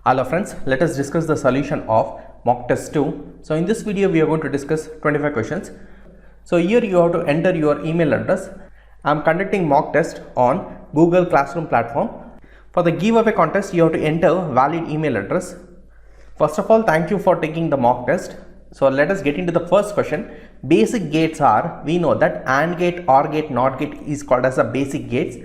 Hello friends, let us discuss the solution of mock test 2. So in this video we are going to discuss 25 questions. So here you have to enter your email address. I am conducting mock test on Google Classroom platform. For the giveaway contest you have to enter valid email address. First of all, thank you for taking the mock test. So let us get into the first question. Basic gates are, we know that AND gate, OR gate, NOT gate is called as a basic gates.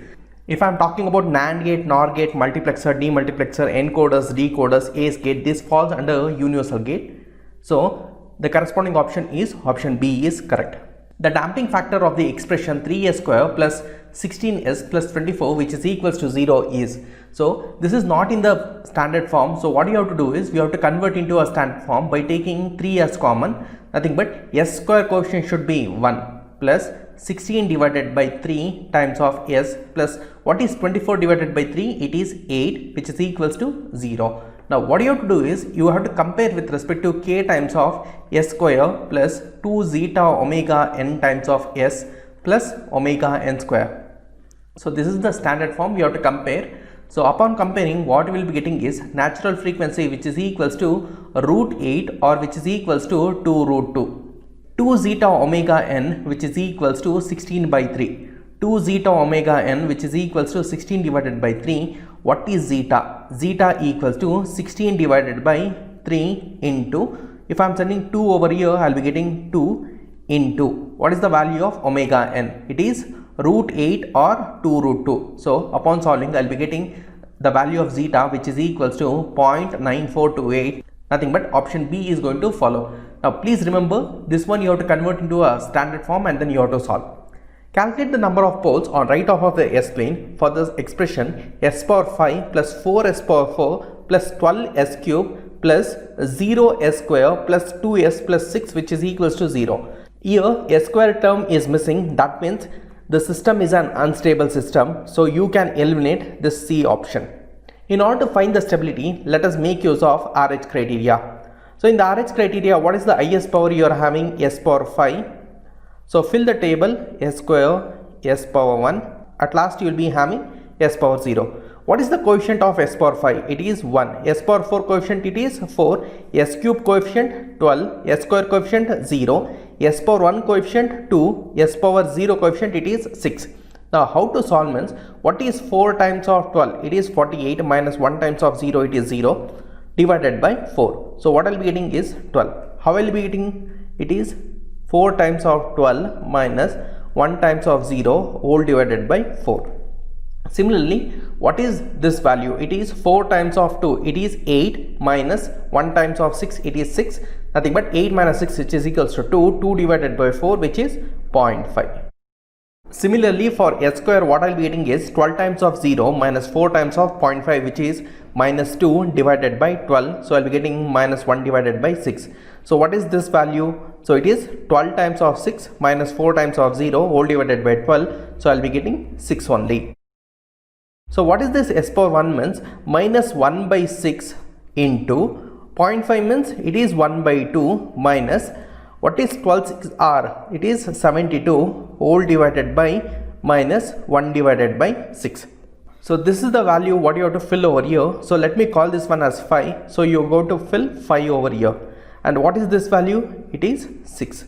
If I am talking about NAND gate, NOR gate, multiplexer, demultiplexer, encoders, decoders, ACE gate, this falls under universal gate. So the corresponding option is option B is correct. The damping factor of the expression 3s square plus 16s plus 24 which is equals to 0 is. So this is not in the standard form. So what you have to do is we have to convert into a standard form by taking 3 as common. Nothing but s square coefficient should be 1 plus 16 divided by 3 times of s plus what is 24 divided by 3? It is 8 which is equals to 0. Now what you have to do is you have to compare with respect to k times of s square plus 2 zeta omega n times of s plus omega n square. So this is the standard form you have to compare. So upon comparing, what we will be getting is natural frequency which is equals to root 8 or which is equals to 2 root 2. 2 zeta omega n which is equals to 16 by 3. 2 zeta omega n which is equals to 16 divided by 3. What is zeta? Zeta equals to 16 divided by 3 into, if I am sending 2 over here, I will be getting 2 into, what is the value of omega n? It is root 8 or 2 root 2. So upon solving, I will be getting the value of zeta which is equals to 0.9428. Nothing but option B is going to follow. Now please remember, this one you have to convert into a standard form and then you have to solve. Calculate the number of poles on right half of the S plane for this expression s power 5 plus 4s power 4 plus 12s cube plus 0s square plus 2s plus 6 which is equals to 0. Here s square term is missing, that means the system is an unstable system, so you can eliminate this C option. In order to find the stability, let us make use of RH criteria. So in the RH criteria, what is the highest power you are having? S power 5. So fill the table s square, s power 1. At last you will be having s power 0. What is the coefficient of s power 5? It is 1. S power 4 coefficient it is 4. S cube coefficient 12. S square coefficient 0. S power 1 coefficient 2. S power 0 coefficient it is 6. Now how to solve means, what is 4 times of 12? It is 48 minus 1 times of 0 it is 0 divided by 4. So what I will be getting is 12. How I will be getting? It is 4 times of 12 minus 1 times of 0 whole divided by 4. Similarly, what is this value? It is 4 times of 2. It is 8 minus 1 times of 6. It is 6. Nothing but 8 minus 6 which is equals to 2. 2 divided by 4 which is 0.5. Similarly, for s square what I will be getting is 12 times of 0 minus 4 times of 0.5 which is minus 2 divided by 12. So I will be getting minus 1 divided by 6. So what is this value? So it is 12 times of 6 minus 4 times of 0 whole divided by 12. So I will be getting 6 only. So what is this s power 1 means? Minus 1 by 6 into 0.5 means it is 1 by 2 minus what is 12 6 r? It is 72 whole divided by minus 1 divided by 6. So this is the value what you have to fill over here. So let me call this one as 5. So you go to fill 5 over here. And what is this value? It is 6.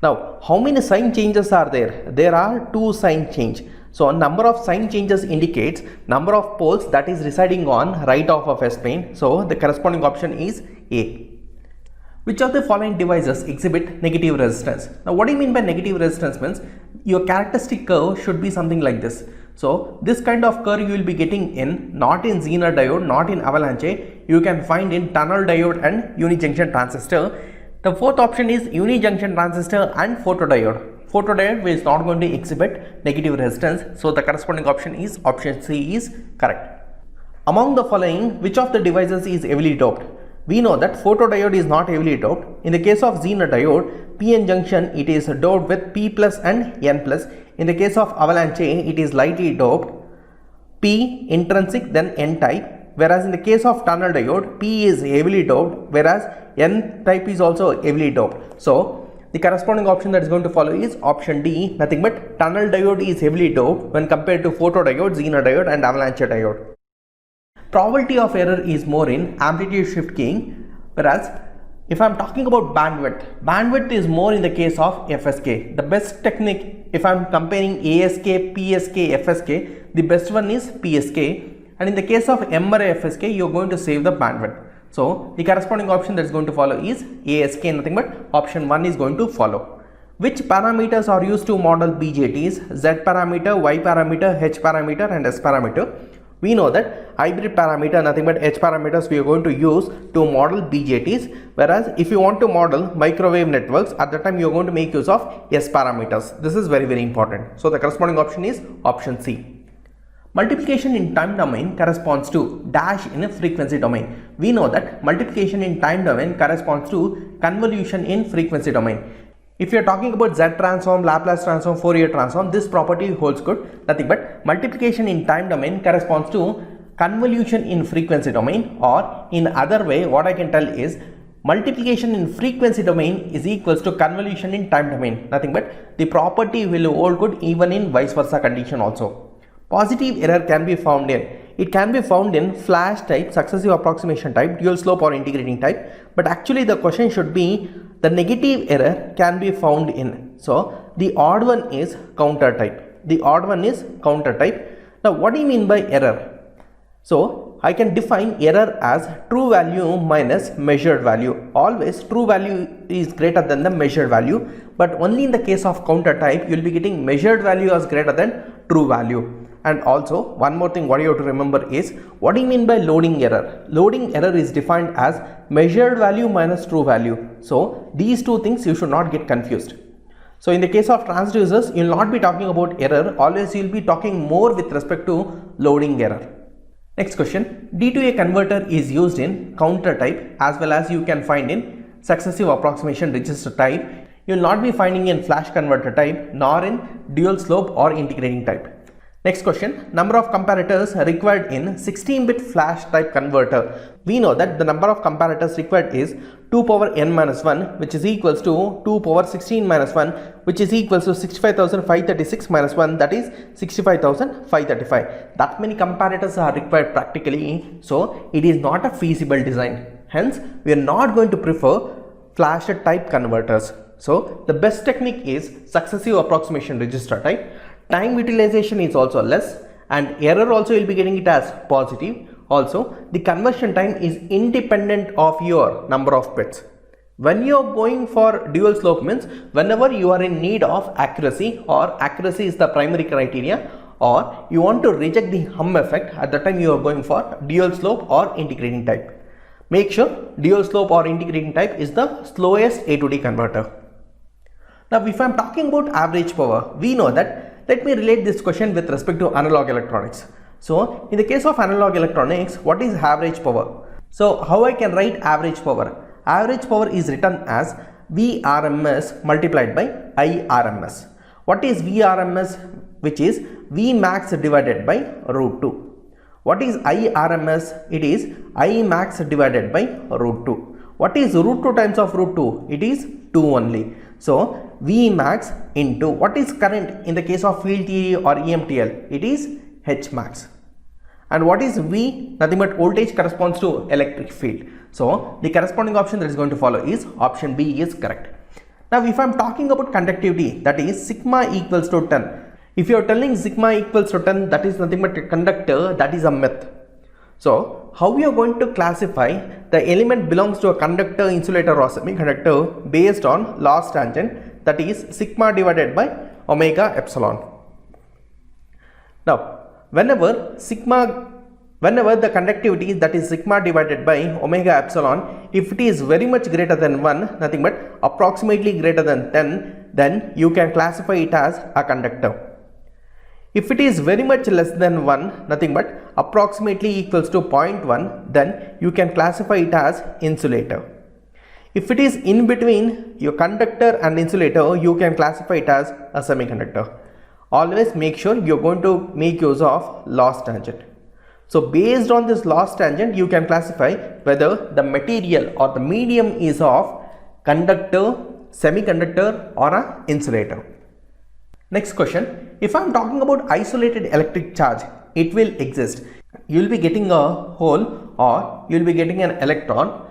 Now how many sign changes are there? There are 2 sign change. So number of sign changes indicates number of poles that is residing on right half of S plane. So the corresponding option is A. Which of the following devices exhibit negative resistance? Now what do you mean by negative resistance means? Your characteristic curve should be something like this. So this kind of curve you will be getting in, not in Zener diode, not in avalanche. You can find in tunnel diode and unijunction transistor. The fourth option is unijunction transistor and photodiode. Photodiode is not going to exhibit negative resistance. So the corresponding option is option C is correct. Among the following, which of the devices is heavily doped? We know that photodiode is not heavily doped. In the case of Zener diode, PN junction it is doped with P plus and N plus. In the case of avalanche, it is lightly doped, P intrinsic then N type. Whereas in the case of tunnel diode, P is heavily doped, whereas N type is also heavily doped. So the corresponding option that is going to follow is option D. Nothing but tunnel diode is heavily doped when compared to photodiode, Zener diode and avalanche diode. probability of error is more in amplitude shift keying, whereas if I'm talking about bandwidth is more in the case of FSK. The best technique, if I'm comparing ASK, PSK, FSK, the best one is PSK, and in the case of MRI FSK, you're going to save the bandwidth. So the corresponding option that's going to follow is ASK, nothing but option 1 is going to follow. Which parameters are used to model BJTs? Z parameter, Y parameter, H parameter and S parameter. We know that hybrid parameter, nothing but H parameters we are going to use to model BJTs, whereas if you want to model microwave networks, at that time you are going to make use of S parameters. This is very important. So the corresponding option is option C. Multiplication in time domain corresponds to dash in a frequency domain. We know that multiplication in time domain corresponds to convolution in frequency domain. If you are talking about Z transform, Laplace transform, Fourier transform, this property holds good. Nothing but multiplication in time domain corresponds to convolution in frequency domain, or in other way what I can tell is multiplication in frequency domain is equals to convolution in time domain. Nothing but the property will hold good even in vice versa condition also. Positive error can be found in, it can be found in flash type, successive approximation type, dual slope or integrating type, but actually the question should be the negative error can be found in. So the odd one is counter type. The odd one is counter type. Now what do you mean by error? So I can define error as true value minus measured value. Always true value is greater than the measured value, but only in the case of counter type you will be getting measured value as greater than true value. And also one more thing what you have to remember is, what do you mean by loading error? Loading error is defined as measured value minus true value. So these two things you should not get confused. So in the case of transducers, you will not be talking about error, always you will be talking more with respect to loading error. Next question, D2A converter is used in counter type as well as you can find in successive approximation register type. You will not be finding in flash converter type nor in dual slope or integrating type. Next question, number of comparators required in 16-bit flash type converter. We know that the number of comparators required is 2 power n minus 1, which is equals to 2 power 16 minus 1, which is equals to 65,536 minus 1, that is 65,535. That many comparators are required practically, so it is not a feasible design. Hence, we are not going to prefer flash type converters. So the best technique is successive approximation register type. Time utilization is also less, and error also will be getting it as positive. Also, the conversion time is independent of your number of bits. When you are going for dual slope means whenever you are in need of accuracy, or accuracy is the primary criteria, or you want to reject the hum effect, at that time you are going for dual slope or integrating type. Make sure dual slope or integrating type is the slowest A to D converter. Now if I am talking about average power, we know that, let me relate this question with respect to analog electronics. So in the case of analog electronics, what is average power? So how I can write average power? Average power is written as Vrms multiplied by Irms. What is Vrms? Which is Vmax divided by root 2. What is Irms? It is Imax divided by root 2. What is root 2 times of root 2? It is 2 only. So Vmax into what is current in the case of field theory or EMTL? It is Hmax. And what is V? Nothing but voltage corresponds to electric field. So the corresponding option that is going to follow is option B is correct. Now if I am talking about conductivity, that is sigma equals to 10. If you are telling sigma equals to 10, that is nothing but a conductor, that is a myth. So how we are going to classify the element belongs to a conductor, insulator or semiconductor based on loss tangent, that is sigma divided by omega epsilon. Now whenever the conductivity, that is sigma divided by omega epsilon, if it is very much greater than 1, nothing but approximately greater than 10, then you can classify it as a conductor. If it is very much less than 1, nothing but approximately equals to 0.1, then you can classify it as insulator. If it is in between your conductor and insulator, you can classify it as a semiconductor. Always make sure you are going to make use of loss tangent. So based on this loss tangent, you can classify whether the material or the medium is of conductor, semiconductor or an insulator. Next question, if I am talking about isolated electric charge, it will exist. you will be getting a hole or you will be getting an electron.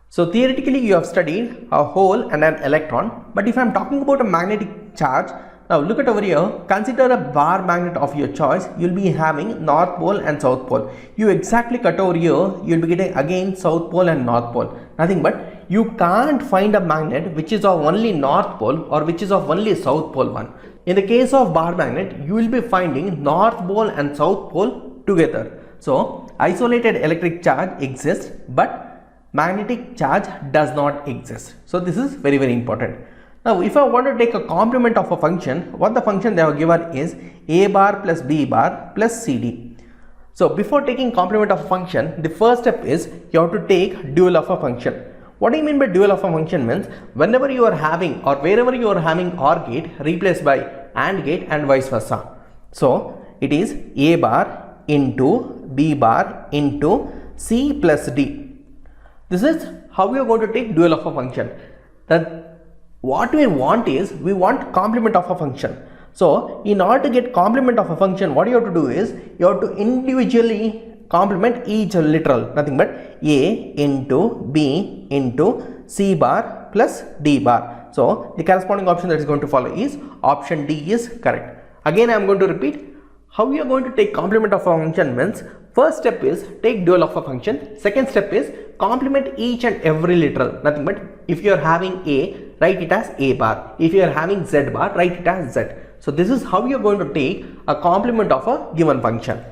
So theoretically you have studied a hole and an electron, but if I am talking about a magnetic charge, now look at over here, consider a bar magnet of your choice. You will be having north pole and south pole. You exactly cut over here, you will be getting again south pole and north pole. Nothing but you can't find a magnet which is of only north pole or which is of only south pole one. In the case of bar magnet, you will be finding north pole and south pole together. So isolated electric charge exists, but magnetic charge does not exist. So this is very, very important. Now if I want to take a complement of a function, what the function they have given is a bar plus b bar plus cd. So before taking complement of a function, the first step is you have to take dual of a function. What do you mean by dual of a function? Means whenever you are having or wherever you are having OR gate, replaced by AND gate and vice versa. So it is a bar into b bar into c plus d. This is how we are going to take dual of a function. That what we want is we want complement of a function. So in order to get complement of a function, what you have to do is you have to individually complement each literal, nothing but a into b into c bar plus d bar. So the corresponding option that is going to follow is option D is correct. Again I am going to repeat how we are going to take complement of a function. Means first step is take dual of a function. Second step is complement each and every literal, nothing but if you are having a, write it as a bar. If you are having z bar, write it as z. So this is how you are going to take a complement of a given function.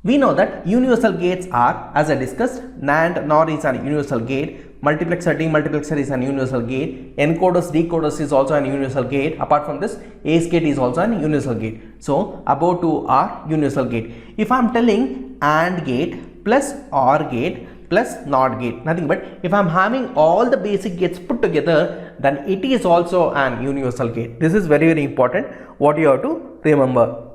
We know that universal gates are, as I discussed, NAND, NOR is an universal gate, multiplexer, demultiplexer is an universal gate, encoders, decoders is also an universal gate. Apart from this, ACE gate is also an universal gate. So above two are universal gate. If I am telling AND gate plus OR gate plus NOT gate, nothing but if I am having all the basic gates put together, then it is also an universal gate. This is very, very important what you have to remember.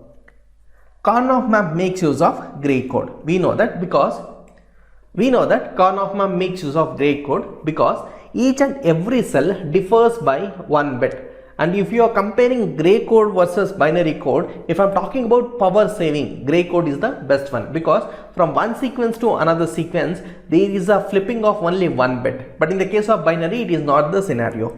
Karnaugh map makes use of gray code. We know that Karnaugh map makes use of gray code because each and every cell differs by 1 bit. And if you are comparing gray code versus binary code, if I am talking about power saving, gray code is the best one because from one sequence to another sequence, there is a flipping of only 1 bit. But in the case of binary, it is not the scenario.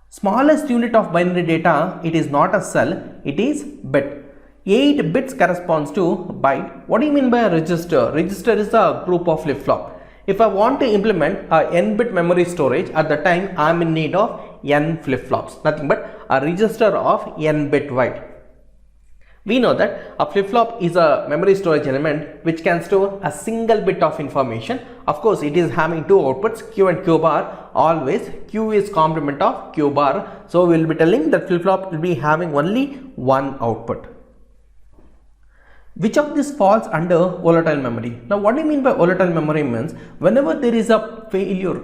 Smallest unit of binary data, it is not a cell, it is bit. 8 bits corresponds to byte. What do you mean by a register? Register is a group of flip-flop. If I want to implement a n-bit memory storage, at the time I am in need of n flip-flops, nothing but a register of n-bit wide. We know that a flip-flop is a memory storage element which can store a single bit of information. Of course, it is having two outputs, Q and Q bar. Always Q is complement of Q bar. So we will be telling that flip-flop will be having only one output. Which of these falls under volatile memory? Now what do you mean by volatile memory? Means whenever there is a failure.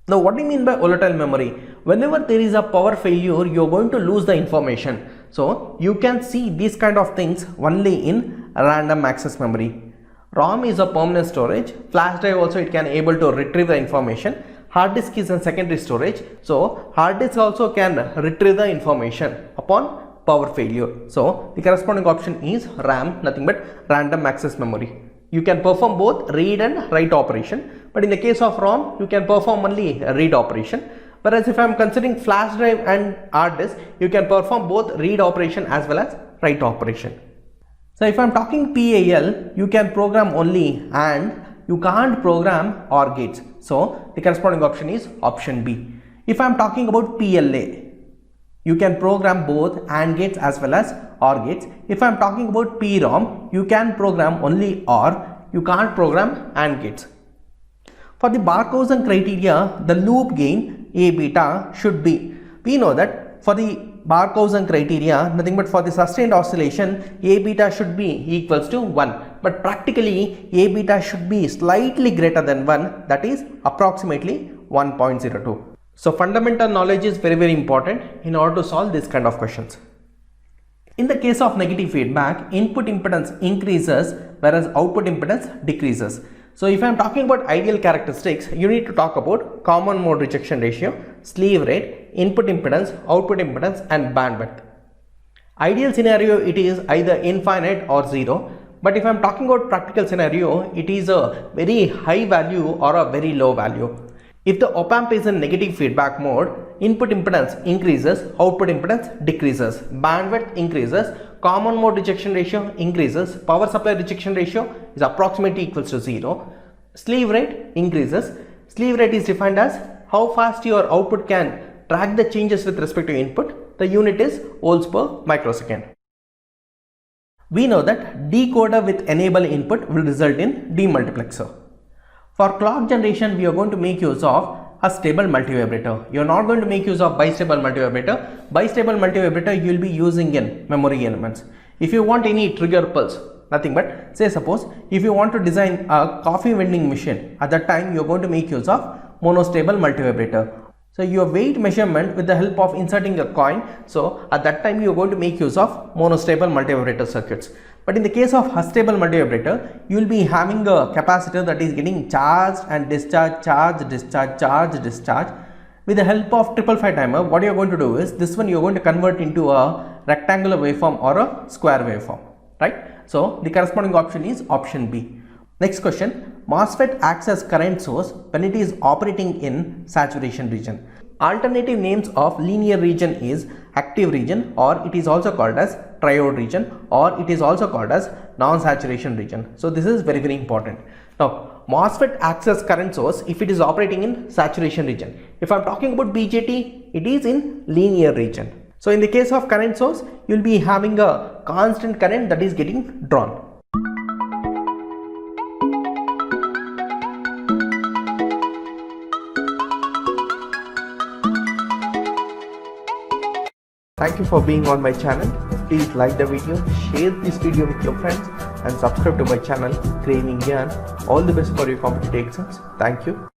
Now what do you mean by volatile memory? Whenever there is a power failure, you are going to lose the information. So you can see these kind of things only in random access memory. ROM is a permanent storage. Flash drive also it can able to retrieve the information. Hard disk is a secondary storage. So hard disk also can retrieve the information upon power failure. So the corresponding option is RAM, nothing but random access memory. You can perform both read and write operation, but in the case of ROM you can perform only read operation. Whereas if I am considering flash drive and hard disk, you can perform both read operation as well as write operation. So if I am talking PAL, you can program only and you can't program OR gates. So the corresponding option is option B. If I am talking about PLA, you can program both AND gates as well as OR gates. If I am talking about PROM, you can program only OR, you can't program AND gates. For the Barkhausen criteria, the loop gain A beta should be, we know that for the Barkhausen criteria, nothing but for the sustained oscillation, A beta should be equals to 1. But practically, A beta should be slightly greater than 1, that is approximately 1.02. So fundamental knowledge is very, very important in order to solve this kind of questions. In the case of negative feedback, input impedance increases whereas output impedance decreases. So if I am talking about ideal characteristics, you need to talk about common mode rejection ratio, sleeve rate, input impedance, output impedance and bandwidth. Ideal scenario, it is either infinite or 0. But if I am talking about practical scenario, it is a very high value or a very low value. If the op amp is in negative feedback mode, input impedance increases, output impedance decreases, bandwidth increases, common mode rejection ratio increases, power supply rejection ratio is approximately equals to 0, sleeve rate increases. Sleeve rate is defined as how fast your output can track the changes with respect to input. The unit is volts per microsecond. We know that decoder with enable input will result in demultiplexer. For clock generation, we are going to make use of a stable multivibrator. You are not going to make use of bistable multivibrator. Bistable multivibrator you will be using in memory elements. If you want any trigger pulse, nothing but say suppose if you want to design a coffee vending machine, at that time you are going to make use of monostable multivibrator. So your weight measurement with the help of inserting a coin, so at that time you are going to make use of monostable multivibrator circuits. But in the case of unstable multivibrator, you will be having a capacitor that is getting charged and discharged, charge, discharge, charge, discharge. With the help of 555 timer, what you are going to do is this one you are going to convert into a rectangular waveform or a square waveform, right? So the corresponding option is option B. Next question, MOSFET acts as current source when it is operating in saturation region. Alternative names of linear region is active region, or it is also called as triode region, or it is also called as non-saturation region. So this is very important. Now MOSFET acts as current source if it is operating in saturation region. If I am talking about BJT, it is in linear region. So in the case of current source, you will be having a constant current that is getting drawn. Thank you for being on my channel. Please like the video, share this video with your friends and subscribe to my channel Craving Yarn. All the best for your competitive exams. Thank you.